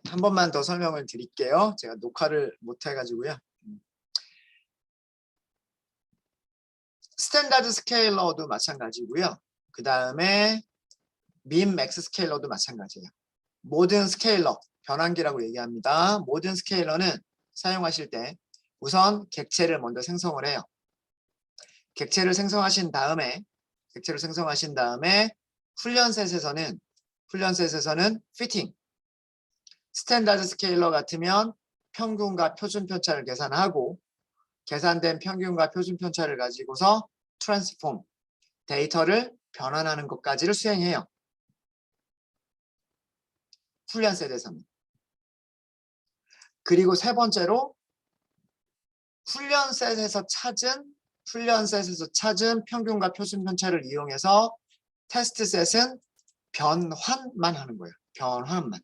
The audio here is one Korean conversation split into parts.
한 번만 더 설명을 드릴게요. 제가 녹화를 못 해가지고요. 스탠다드 스케일러도 마찬가지고요. 그 다음에 민 맥스 스케일러도 마찬가지예요. 모든 스케일러, 변환기라고 얘기합니다. 모든 스케일러는 사용하실 때 우선 객체를 먼저 생성을 해요. 객체를 생성하신 다음에 훈련셋에서는 피팅, 스탠다드 스케일러 같으면 평균과 표준 편차를 계산하고 계산된 평균과 표준 편차를 가지고서 트랜스폼, 데이터를 변환하는 것까지를 수행해요. 훈련셋에서는. 그리고 세 번째로 훈련셋에서 찾은 평균과 표준 편차를 이용해서 테스트셋은 변환만 하는 거예요. 변환만.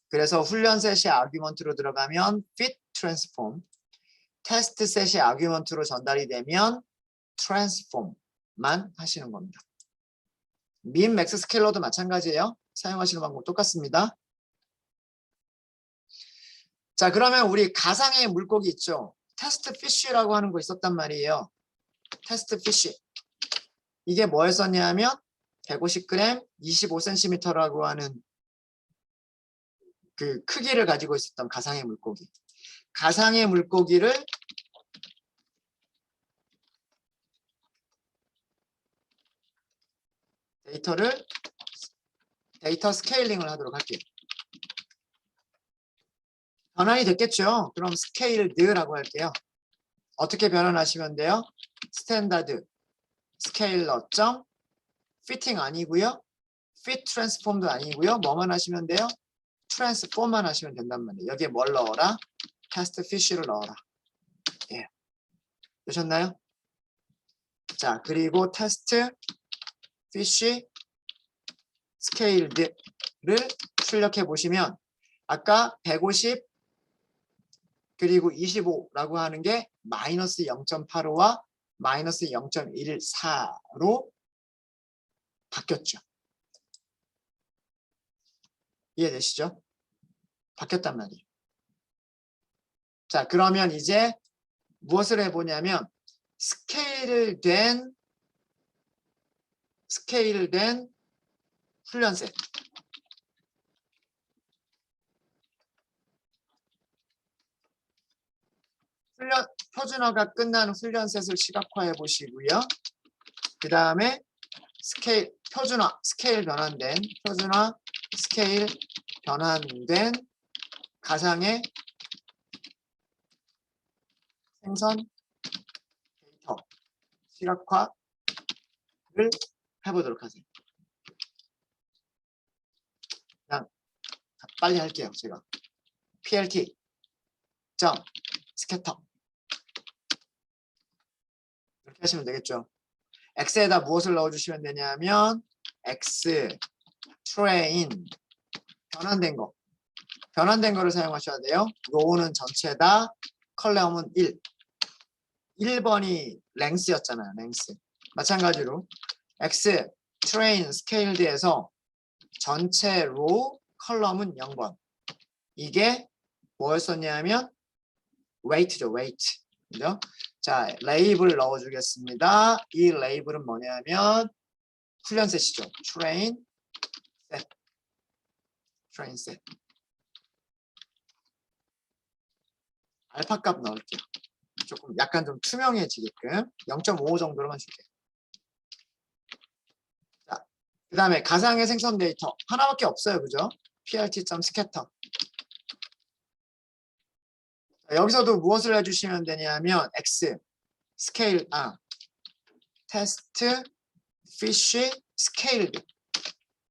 그래서 훈련셋이 아규먼트로 들어가면 fit transform, 테스트셋이 아규먼트로 전달이 되면 transform만 하시는 겁니다. 민 맥스 스케일러도 마찬가지예요. 사용하시는 방법 똑같습니다. 자, 그러면 우리 가상의 물고기 있죠. 테스트 피쉬라고 하는 거 있었단 말이에요. 테스트 피쉬. 이게 뭐였었냐면 150g, 25cm라고 하는 그 크기를 가지고 있었던 가상의 물고기. 가상의 물고기를 데이터 스케일링을 하도록 할게요. 변환이 됐겠죠? 그럼 스케일드라고 할게요. 어떻게 변환하시면 돼요? 스탠다드 스케일러 점 피팅 아니고요. fit transform도 아니고요. 뭐만 하시면 돼요? transform만 하시면 된단 말이에요. 여기에 뭘 넣어라? 테스트 피쉬를 넣어라. 예. 되셨나요? 자, 그리고 테스트 피쉬 스케일드를 출력해 보시면 아까 150 그리고 25라고 하는 게 마이너스 0.85와 마이너스 0.14로 바뀌었죠. 이해되시죠? 바뀌었단 말이에요. 자, 그러면 이제 무엇을 해보냐면 스케일된 훈련셋. 표준화가 끝난 훈련셋을 시각화해 보시고요. 그 다음에 스케일 변환된 가상의 생선 데이터 시각화를 해보도록 하세요. 그냥 빨리 할게요. 제가 plt 점 스캐터 이렇게 하시면 되겠죠. x에다 무엇을 넣어주시면 되냐면 x train 변환된 거를 사용하셔야 돼요. 로우는 전체 다 컬럼은 1번이 랭스였잖아요. 랭스. 마찬가지로 x train scale드에서 전체 로우 컬럼은 0번. 이게 뭐였었냐면 weight죠. weight. 그죠? 자, 레이블 넣어주겠습니다. 이 레이블은 뭐냐면 훈련셋이죠. train set. 알파 값 넣을게요. 조금 약간 좀 투명해지게끔 0.5 정도로만 줄게요. 자, 그 다음에 가상의 생성 데이터 하나밖에 없어요. 그죠? plt.scatter. 여기서도 무엇을 해주시면 되냐면 x 스케일 테스트 피쉬 스케일드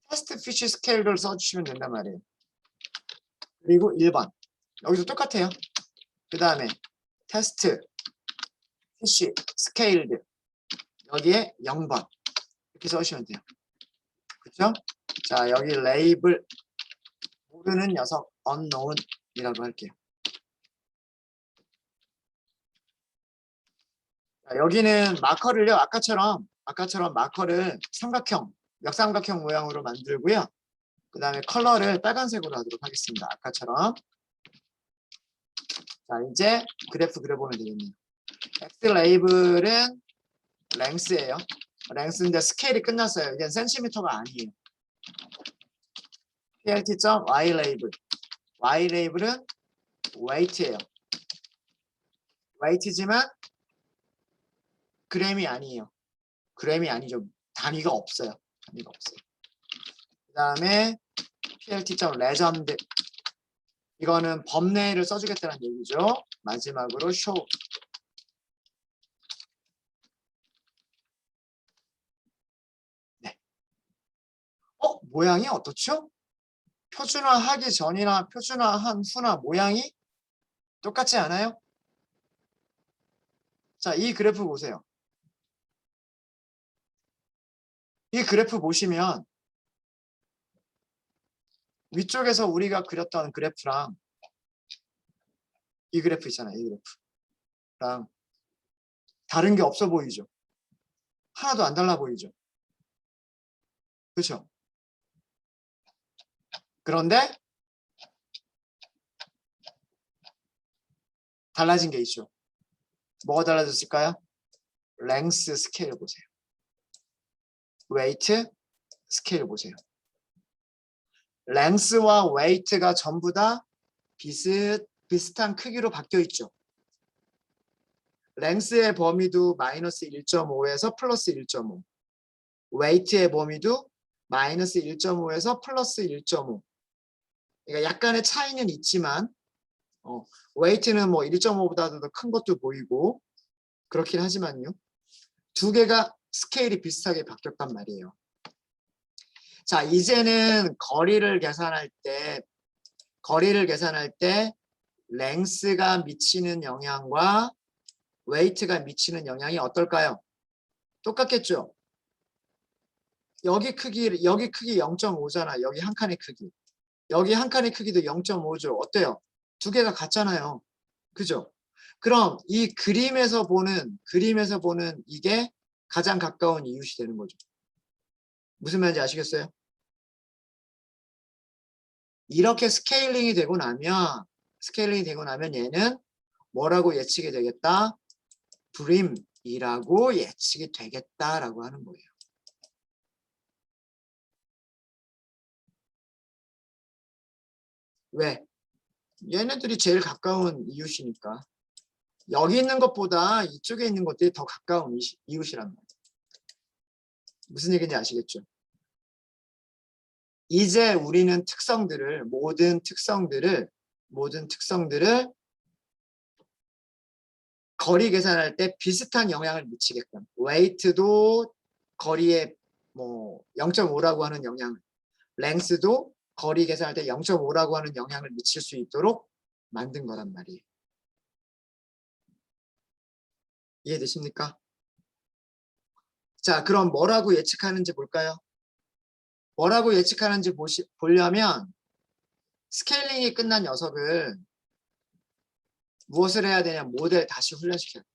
테스트 피쉬 스케일드를 써주시면 된단 말이에요. 그리고 1번 여기서 똑같아요. 그 다음에 테스트 피쉬 스케일드 여기에 0번 이렇게 써주시면 돼요. 그렇죠? 자, 여기 레이블 모르는 녀석 unknown이라고 할게요. 자, 여기는 마커를요. 아까처럼 마커를 역삼각형 모양으로 만들고요. 그 다음에 컬러를 빨간색으로 하도록 하겠습니다. 아까처럼. 자, 이제 그래프 그려보면 되겠네요. X 레이블은 랭스예요. 랭스인데 스케일이 끝났어요. 이제 센티미터가 아니에요. plt.y 레이블. y 레이블은 weight예요. weight지만 그램이 아니에요. 그램이 아니죠. 단위가 없어요. 단위가 없어요. 그 다음에 plt.legend. 이거는 범례를 써주겠다는 얘기죠. 마지막으로 show. 네. 모양이 어떻죠? 표준화하기 전이나 표준화한 후나 모양이 똑같지 않아요? 자, 이 그래프 보세요. 이 그래프 보시면 위쪽에서 우리가 그렸던 그래프랑 이 그래프 있잖아요. 이 그래프랑 다른 게 없어 보이죠? 하나도 안 달라 보이죠? 그렇죠? 그런데 달라진 게 있죠. 뭐가 달라졌을까요? 랭스 스케일 보세요. 웨이트 스케일 보세요. 랭스와 웨이트가 전부 다 비슷한 크기로 바뀌어 있죠. 랭스의 범위도 마이너스 1.5에서 플러스 1.5. 웨이트의 범위도 마이너스 1.5에서 플러스 1.5. 그러니까 약간의 차이는 있지만 웨이트는 뭐 1.5보다도 더 큰 것도 보이고 그렇긴 하지만요. 두 개가 스케일이 비슷하게 바뀌었단 말이에요. 자, 이제는 거리를 계산할 때 랭스가 미치는 영향과 웨이트가 미치는 영향이 어떨까요? 똑같겠죠? 여기 크기 0.5잖아. 여기 한 칸의 크기. 여기 한 칸의 크기도 0.5죠. 어때요? 두 개가 같잖아요. 그죠? 그럼 이 그림에서 보는 이게 가장 가까운 이웃이 되는 거죠. 무슨 말인지 아시겠어요? 이렇게 스케일링이 되고 나면 얘는 뭐라고 예측이 되겠다? 브림이라고 예측이 되겠다라고 하는 거예요. 왜? 얘네들이 제일 가까운 이웃이니까. 여기 있는 것보다 이쪽에 있는 것들이 더 가까운 이웃이란 말이에요. 무슨 얘기인지 아시겠죠? 이제 우리는 모든 특성들을 거리 계산할 때 비슷한 영향을 미치게끔 웨이트도 거리에 뭐 0.5라고 하는 영향을, 랭스도 거리 계산할 때 0.5라고 하는 영향을 미칠 수 있도록 만든 거란 말이에요. 이해되십니까? 자, 그럼 뭐라고 예측하는지 볼까요? 뭐라고 예측하는지 보려면 스케일링이 끝난 녀석을 무엇을 해야 되냐? 모델 다시 훈련시켜야 돼요.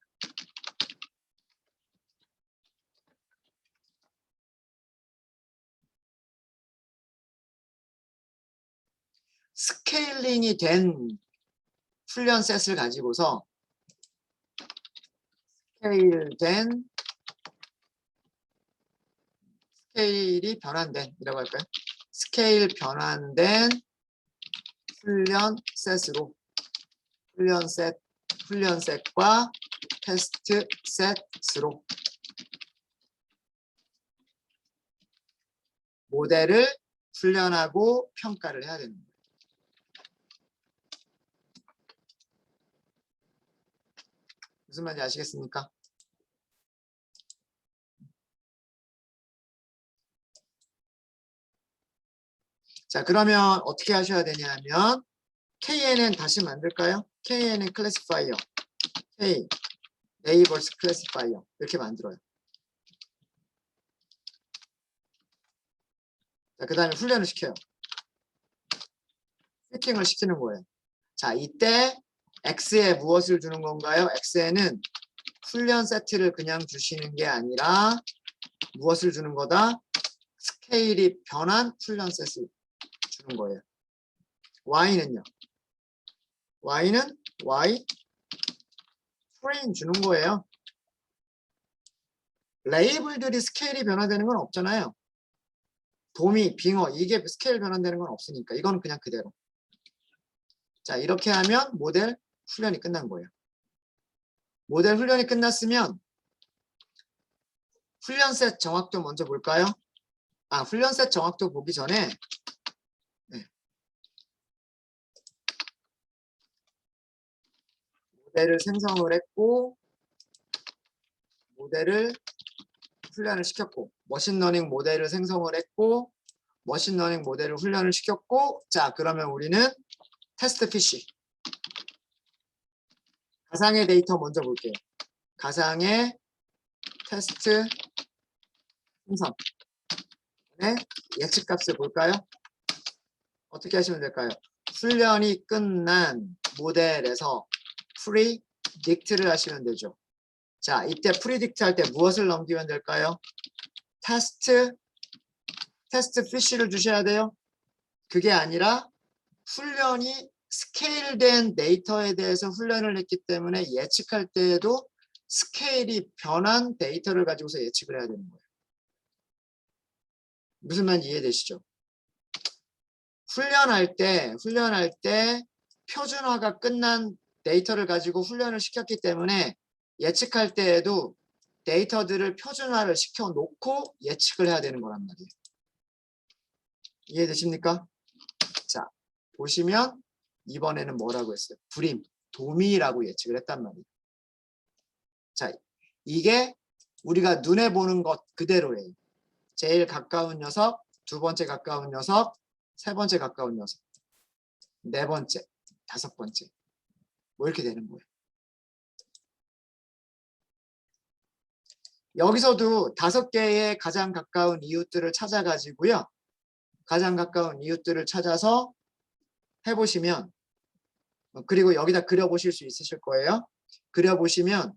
스케일링이 된 훈련 셋을 가지고서 스케일이 변환된 이라고 할까요? 스케일 변환된 훈련 셋과 테스트 셋으로 모델을 훈련하고 평가를 해야 되는 거예요. 무슨 말인지 아시겠습니까? 자, 그러면 어떻게 하셔야 되냐면 KNN 다시 만들까요? KNN 클래시파이어, K 네이버스 클래시파이어 이렇게 만들어요. 자, 그 다음에 훈련을 시켜요. 피킹을 시키는 거예요. 자, 이때 X에 무엇을 주는 건가요? X에는 훈련 세트를 그냥 주시는 게 아니라 무엇을 주는 거다? 스케일이 변한 훈련 셋을 주는 거예요. y는요. y는 y train 주는 거예요. 레이블들이 스케일이 변화되는 건 없잖아요. 도미, 빙어 이게 스케일 변환되는 건 없으니까 이거는 그냥 그대로. 자, 이렇게 하면 모델 훈련이 끝난 거예요. 모델 훈련이 끝났으면 훈련셋 정확도 먼저 볼까요? 훈련셋 정확도 보기 전에 모델을 생성을 했고 모델을 훈련을 시켰고 머신러닝 모델을 생성을 했고 머신러닝 모델을 훈련을 시켰고 자, 그러면 우리는 테스트 피쉬 가상의 데이터 먼저 볼게요. 가상의 테스트 생성 예측값을 볼까요? 어떻게 하시면 될까요? 훈련이 끝난 모델에서 프리딕트를 하시면 되죠. 자, 이때 프리딕트 할 때 무엇을 넘기면 될까요? 테스트 피쉬를 주셔야 돼요. 그게 아니라 훈련이 스케일된 데이터에 대해서 훈련을 했기 때문에 예측할 때에도 스케일이 변한 데이터를 가지고서 예측을 해야 되는 거예요. 무슨 말인지 이해되시죠? 훈련할 때 표준화가 끝난 데이터를 가지고 훈련을 시켰기 때문에 예측할 때에도 데이터들을 표준화를 시켜놓고 예측을 해야 되는 거란 말이에요. 이해되십니까? 자, 보시면 이번에는 뭐라고 했어요? 불임, 도미라고 예측을 했단 말이에요. 자, 이게 우리가 눈에 보는 것 그대로예요. 제일 가까운 녀석, 두 번째 가까운 녀석, 세 번째 가까운 녀석, 네 번째, 다섯 번째 뭐 이렇게 되는 거예요. 여기서도 5개의 가장 가까운 이웃들을 찾아가지고요. 가장 가까운 이웃들을 찾아서 해보시면 그리고 여기다 그려보실 수 있으실 거예요. 그려보시면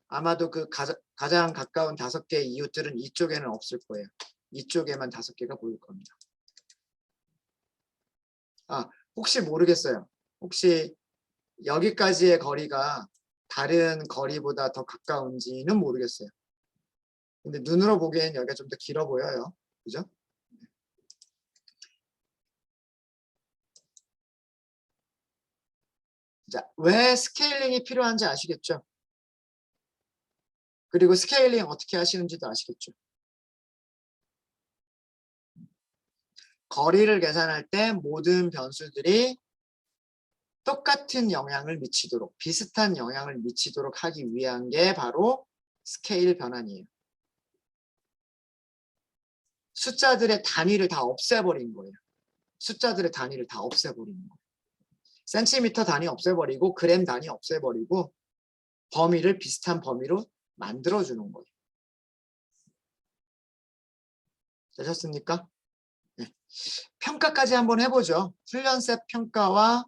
아마도 그 가장 가까운 5개의 이웃들은 이쪽에는 없을 거예요. 이쪽에만 5개가 보일 겁니다. 혹시 모르겠어요. 혹시 여기까지의 거리가 다른 거리보다 더 가까운지는 모르겠어요. 근데 눈으로 보기엔 여기가 좀 더 길어 보여요. 그죠? 자, 왜 스케일링이 필요한지 아시겠죠? 그리고 스케일링 어떻게 하시는지도 아시겠죠? 거리를 계산할 때 모든 변수들이 똑같은 영향을 미치도록 비슷한 영향을 미치도록 하기 위한 게 바로 스케일 변환이에요. 숫자들의 단위를 다 없애버린 거예요. 숫자들의 단위를 다 없애버리는 거예요. 센티미터 단위 없애버리고 그램 단위 없애버리고 범위를 비슷한 범위로 만들어주는 거예요. 되셨습니까? 네. 평가까지 한번 해보죠. 훈련셋 평가와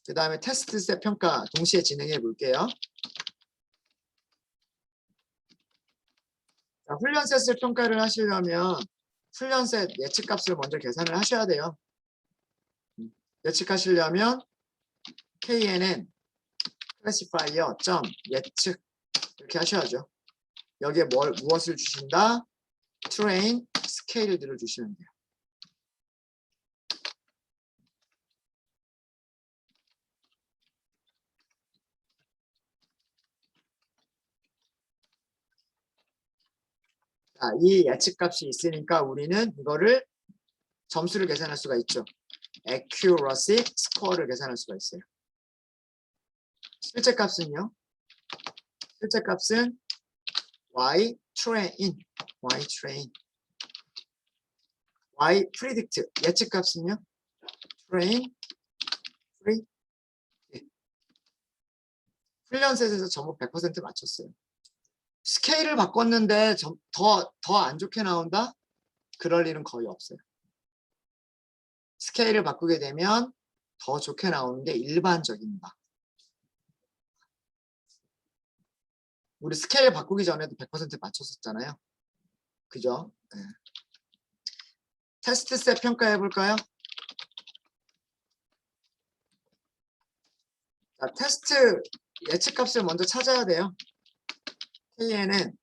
그 다음에 테스트셋 평가 동시에 진행해 볼게요. 자, 훈련셋을 평가를 하시려면 훈련셋 예측값을 먼저 계산을 하셔야 돼요. 예측하시려면 knn classifier 예측 이렇게 하셔야죠. 여기에 무엇을 주신다? train 스케일들을 주시면 돼요. 자, 이 예측값이 있으니까 우리는 이거를 점수를 계산할 수가 있죠. accuracy score를 계산할 수가 있어요. 실제 값은요? 실제 값은 y train y predict 예측 값은요? train predict 훈련셋에서 전부 100% 맞췄어요. 스케일을 바꿨는데 더 안 좋게 나온다? 그럴 일은 거의 없어요. 스케일을 바꾸게 되면 더 좋게 나오는 게 일반적입니다. 우리 스케일 바꾸기 전에도 100% 맞췄었잖아요. 그죠? 네. 테스트셋 평가해 볼까요? 자, 테스트 예측값을 먼저 찾아야 돼요. kn은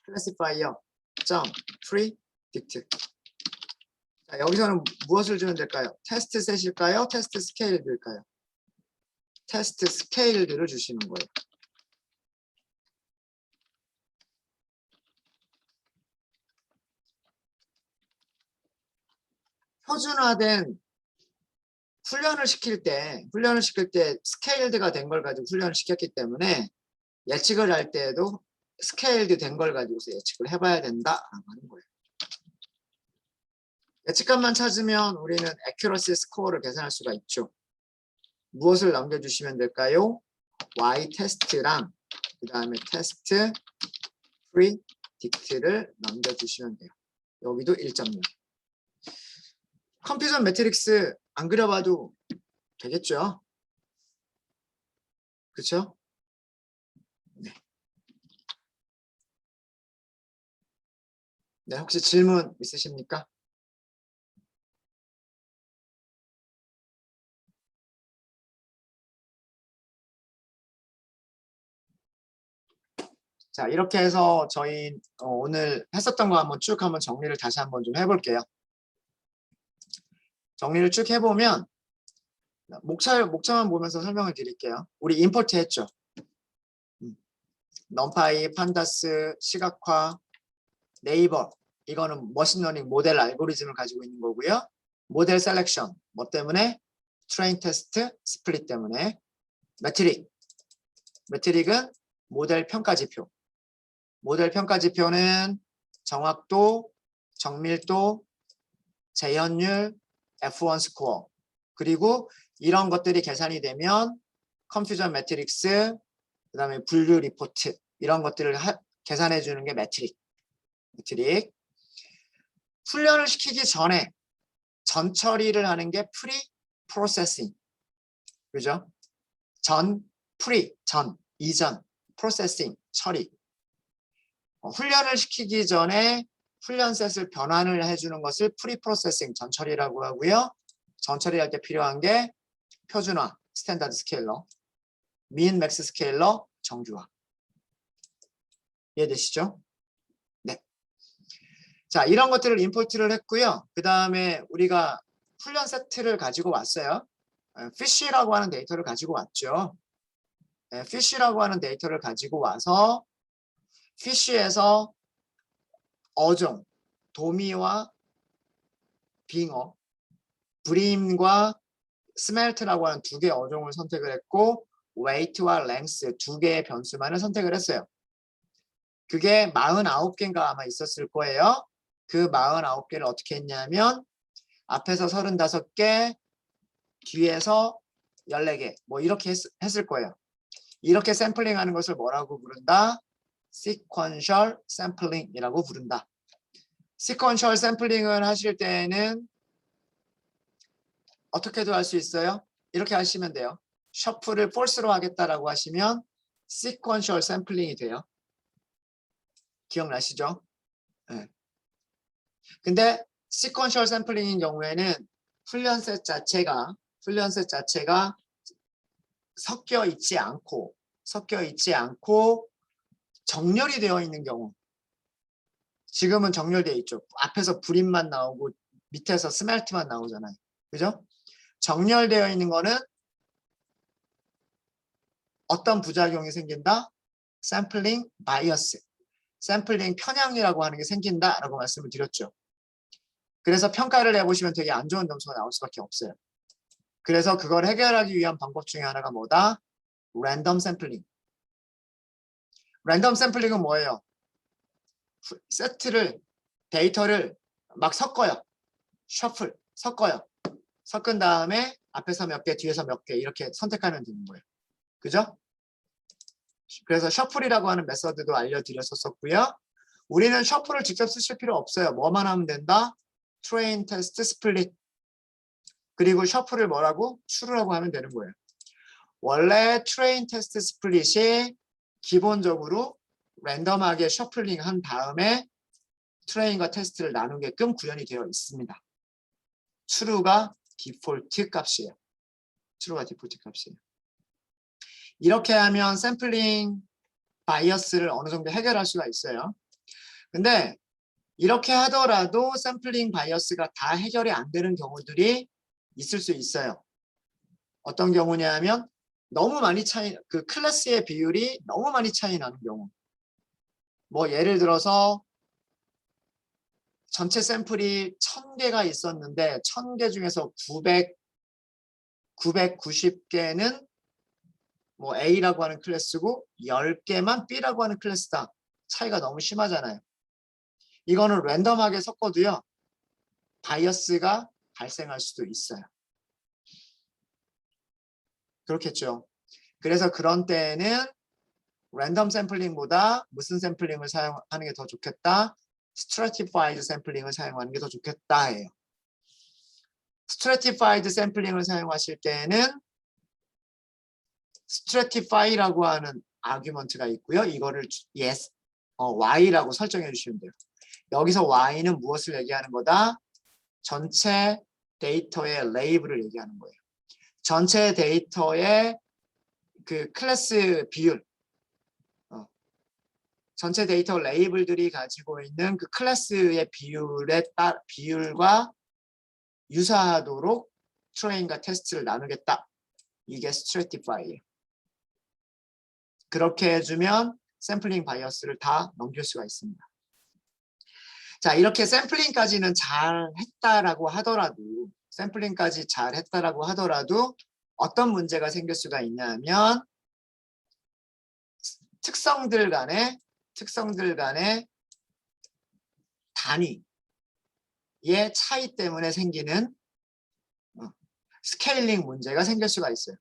classifier점 predict. 자, 여기서는 무엇을 주면 될까요? 테스트 셋일까요? 테스트 스케일드일까요? 테스트 스케일드를 주시는 거예요. 표준화된 훈련을 시킬 때 스케일드가 된 걸 가지고 훈련을 시켰기 때문에 예측을 할 때에도 스케일드 된 걸 가지고서 예측을 해봐야 된다라고 하는 거예요. 예측값만 찾으면 우리는 accuracy 스코어를 계산할 수가 있죠. 무엇을 남겨주시면 될까요? y 테스트랑 그 다음에 테스트 predict를 남겨주시면 돼요. 여기도 1.0. 컴퓨전 매트릭스 안 그려봐도 되겠죠? 그렇죠? 네. 네, 혹시 질문 있으십니까? 자, 이렇게 해서 저희 오늘 했었던 거 한번 쭉 한번 정리를 다시 한번 좀 해볼게요. 정리를 쭉 해보면 목차만 보면서 설명을 드릴게요. 우리 임포트 했죠. 넘파이, 판다스, 시각화, 네이버 이거는 머신러닝 모델 알고리즘을 가지고 있는 거고요. 모델 셀렉션 뭐 때문에? 트레인 테스트 스플릿 때문에. 매트릭은 모델 평가 지표. 모델 평가 지표는 정확도, 정밀도, 재현율, F1 스코어 그리고 이런 것들이 계산이 되면 컴퓨전 매트릭스 그 다음에 분류 리포트 이런 것들을 계산해 주는 게 매트릭. 훈련을 시키기 전에 전 처리를 하는 게 프리 프로세싱. 그죠? 전 이전 프로세싱 처리. 훈련을 시키기 전에 훈련셋을 변환을 해주는 것을 프리 프로세싱 전 처리라고 하고요. 전 처리할 때 필요한 게 표준화 스탠다드 스케일러, 민 맥스 스케일러, 정규화. 이해되시죠? 네. 자, 이런 것들을 임포트를 했고요. 그 다음에 우리가 훈련 세트를 가지고 왔어요. 피쉬라고 하는 데이터를 가지고 왔죠. 피쉬라고 하는 데이터를 가지고 와서 피쉬에서 어종, 도미와 빙어, 브림과 스멜트라고 하는 두 개의 어종을 선택을 했고 웨이트와 랭스 두 개의 변수만을 선택을 했어요. 그게 49개인가 아마 있었을 거예요. 그 49개를 어떻게 했냐면 앞에서 35개, 뒤에서 14개 뭐 이렇게 했을 거예요. 이렇게 샘플링하는 것을 뭐라고 부른다? sequential sampling이라고 부른다. sequential sampling을 하실 때는 어떻게도 할 수 있어요? 이렇게 하시면 돼요. 셔플을 false로 하겠다라고 하시면 sequential sampling이 돼요. 기억나시죠? 네. 근데 sequential sampling인 경우에는 훈련셋 자체가 섞여 있지 않고 정렬이 되어 있는 경우. 지금은 정렬되어 있죠. 앞에서 브림만 나오고 밑에서 스멜트만 나오잖아요. 그죠? 정렬되어 있는 거는 어떤 부작용이 생긴다? 샘플링 바이어스, 샘플링 편향이라고 하는 게 생긴다라고 말씀을 드렸죠. 그래서 평가를 해보시면 되게 안 좋은 점수가 나올 수밖에 없어요. 그래서 그걸 해결하기 위한 방법 중에 하나가 뭐다? 랜덤 샘플링. 랜덤 샘플링은 뭐예요? 데이터를 막 섞어요. 셔플, 섞어요. 섞은 다음에 앞에서 몇 개, 뒤에서 몇 개 이렇게 선택하면 되는 거예요. 그죠? 그래서 셔플이라고 하는 메서드도 알려드렸었고요. 우리는 셔플을 직접 쓰실 필요 없어요. 뭐만 하면 된다? 트레인 테스트 스플릿. 그리고 셔플을 뭐라고? 추루라고 하면 되는 거예요. 원래 트레인 테스트 스플릿이 기본적으로 랜덤하게 셔플링 한 다음에 트레인과 테스트를 나누게끔 구현이 되어 있습니다. 추루가 디폴트 값이에요. 추루가 디폴트 값이에요. 이렇게 하면 샘플링 바이어스를 어느 정도 해결할 수가 있어요. 근데 이렇게 하더라도 샘플링 바이어스가 다 해결이 안 되는 경우들이 있을 수 있어요. 어떤 경우냐면 너무 많이 그 클래스의 비율이 너무 많이 차이 나는 경우. 뭐 예를 들어서 전체 샘플이 1000개가 있었는데 1000개 중에서 990개는 뭐 A라고 하는 클래스고 10개만 B라고 하는 클래스다. 차이가 너무 심하잖아요. 이거는 랜덤하게 섞어도요. 바이어스가 발생할 수도 있어요. 그렇겠죠. 그래서 그런 때에는 랜덤 샘플링보다 무슨 샘플링을 사용하는 게 더 좋겠다? 스트래티파이드 샘플링을 사용하는 게 더 좋겠다 해요. 스트래티파이드 샘플링을 사용하실 때에는 스트래티파이라고 하는 아규먼트가 있고요. 이거를 yes, y라고 설정해 주시면 돼요. 여기서 y는 무엇을 얘기하는 거다? 전체 데이터의 레이블을 얘기하는 거예요. 전체 데이터의 그 클래스 비율, 전체 데이터 레이블들이 가지고 있는 그 클래스의 비율과 유사하도록 트레인과 테스트를 나누겠다. 이게 스트래티파이예요. 그렇게 해주면 샘플링 바이어스를 다 넘길 수가 있습니다. 자, 이렇게 샘플링까지는 잘 했다라고 하더라도, 샘플링까지 잘 했다라고 하더라도 어떤 문제가 생길 수가 있냐면 특성들 간의 단위의 차이 때문에 생기는 스케일링 문제가 생길 수가 있어요.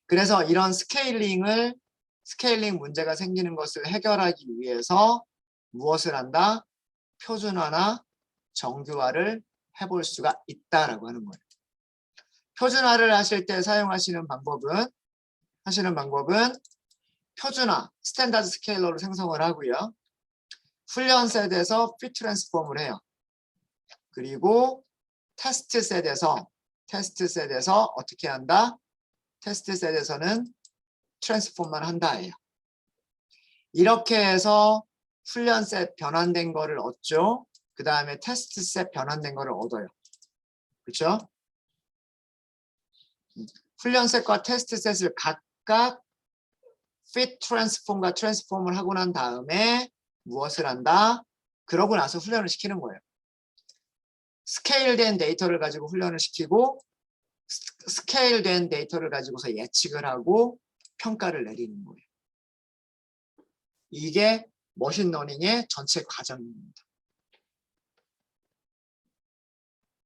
그래서 이런 스케일링 문제가 생기는 것을 해결하기 위해서 무엇을 한다? 표준화나 정규화를 해볼 수가 있다라고 하는 거예요. 표준화를 하실 때 사용하시는 방법은 표준화, 스탠다드 스케일러로 생성을 하고요. 훈련 셋에서 핏 트랜스폼을 해요. 그리고 테스트 셋에서 어떻게 한다? 테스트 셋에서는 트랜스폼만 한다 해요. 이렇게 해서 훈련 셋 변환된 거를 얻죠. 그 다음에 테스트 셋 변환된 거를 얻어요. 그렇죠? 훈련 셋과 테스트 셋을 각각 fit 트랜스폼과 트랜스폼을 하고 난 다음에 무엇을 한다? 그러고 나서 훈련을 시키는 거예요. 스케일된 데이터를 가지고 훈련을 시키고 스케일된 데이터를 가지고서 예측을 하고 평가를 내리는 거예요. 이게 머신러닝의 전체 과정입니다.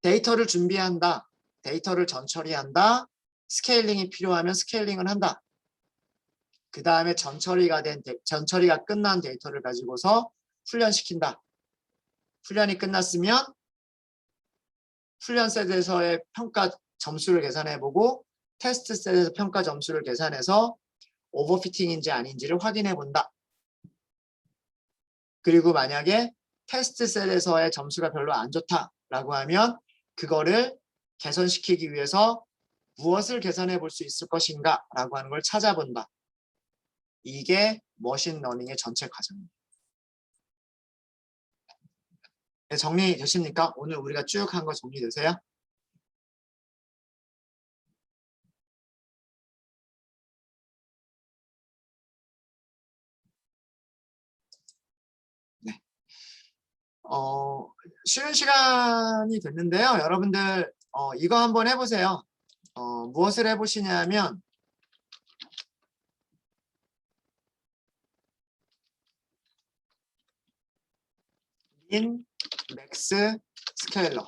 데이터를 준비한다. 데이터를 전처리한다. 스케일링이 필요하면 스케일링을 한다. 그 다음에 전처리가 끝난 데이터를 가지고서 훈련시킨다. 훈련이 끝났으면 훈련 셋에서의 평가 점수를 계산해보고 테스트 셋에서 평가 점수를 계산해서 오버피팅인지 아닌지를 확인해 본다. 그리고 만약에 테스트 셋에서의 점수가 별로 안 좋다라고 하면 그거를 개선시키기 위해서 무엇을 개선해 볼 수 있을 것인가 라고 하는 걸 찾아본다. 이게 머신러닝의 전체 과정입니다. 네, 정리되십니까? 오늘 우리가 쭉 한 거 정리되세요? 네. 쉬는 시간이 됐는데요. 여러분들 이거 한번 해보세요. 무엇을 해보시냐면 민, 맥스, 스케일러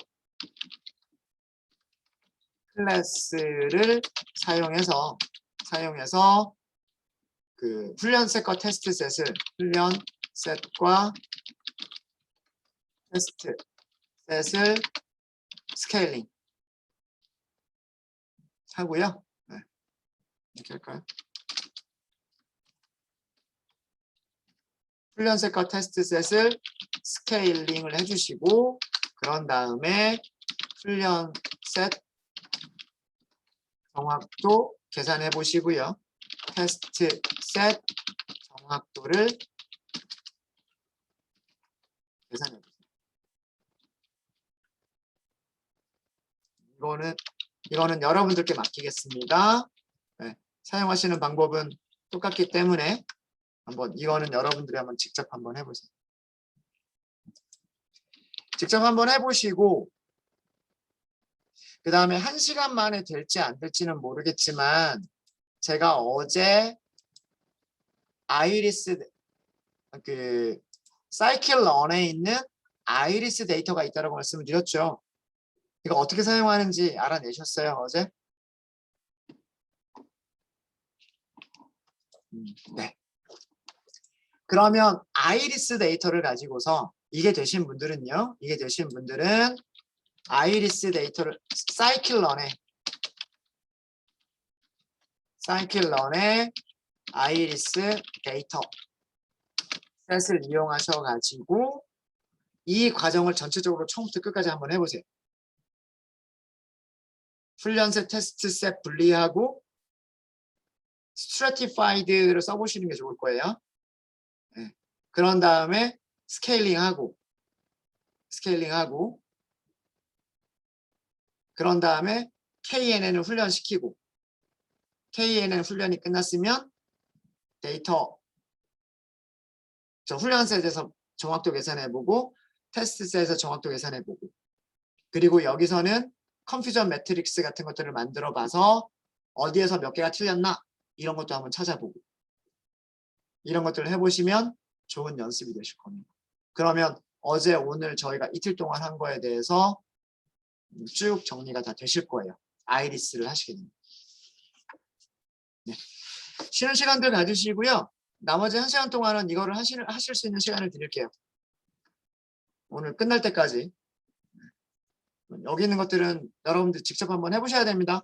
클래스를 사용해서 그 훈련 셋과 테스트 셋을 스케일링 하고요. 네. 이렇게 할까요? 훈련 셋과 테스트 셋을 스케일링을 해주시고 그런 다음에 훈련 셋 정확도 계산해 보시고요. 테스트 셋 정확도를 계산해 보세요. 이거는 여러분들께 맡기겠습니다. 네, 사용하시는 방법은 똑같기 때문에 이거는 여러분들이 한번 직접 한번 해보세요. 직접 한번 해보시고 그 다음에 1시간 만에 될지 안 될지는 모르겠지만 제가 어제 아이리스 사이클런에 있는 아이리스 데이터가 있다고 말씀을 드렸죠. 이거 어떻게 사용하는지 알아내셨어요, 어제? 네. 그러면 아이리스 데이터를 가지고서 이게 되신 분들은요. 아이리스 데이터를 사이클런에 아이리스 데이터 셋을 이용하셔 가지고 이 과정을 전체적으로 처음부터 끝까지 한번 해보세요. 훈련셋, 테스트셋 분리하고 스트래티파이드를 써보시는 게 좋을 거예요. 네. 그런 다음에 스케일링하고 그런 다음에 KNN을 훈련시키고 KNN 훈련이 끝났으면 데이터 훈련셋에서 정확도 계산해보고 테스트셋에서 정확도 계산해보고 그리고 여기서는 컨퓨전 매트릭스 같은 것들을 만들어 봐서 어디에서 몇 개가 틀렸나 이런 것도 한번 찾아보고 이런 것들을 해보시면 좋은 연습이 되실 겁니다. 그러면 어제 오늘 저희가 이틀 동안 한 거에 대해서 쭉 정리가 다 되실 거예요. 아이리스를 하시게 됩니다. 네. 쉬는 시간들 가지시고요. 나머지 1시간 동안은 이거를 하실 수 있는 시간을 드릴게요. 오늘 끝날 때까지. 여기 있는 것들은 여러분들 직접 한번 해보셔야 됩니다.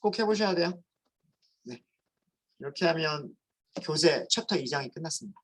꼭 해보셔야 돼요. 네. 이렇게 하면 교재 챕터 2장이 끝났습니다.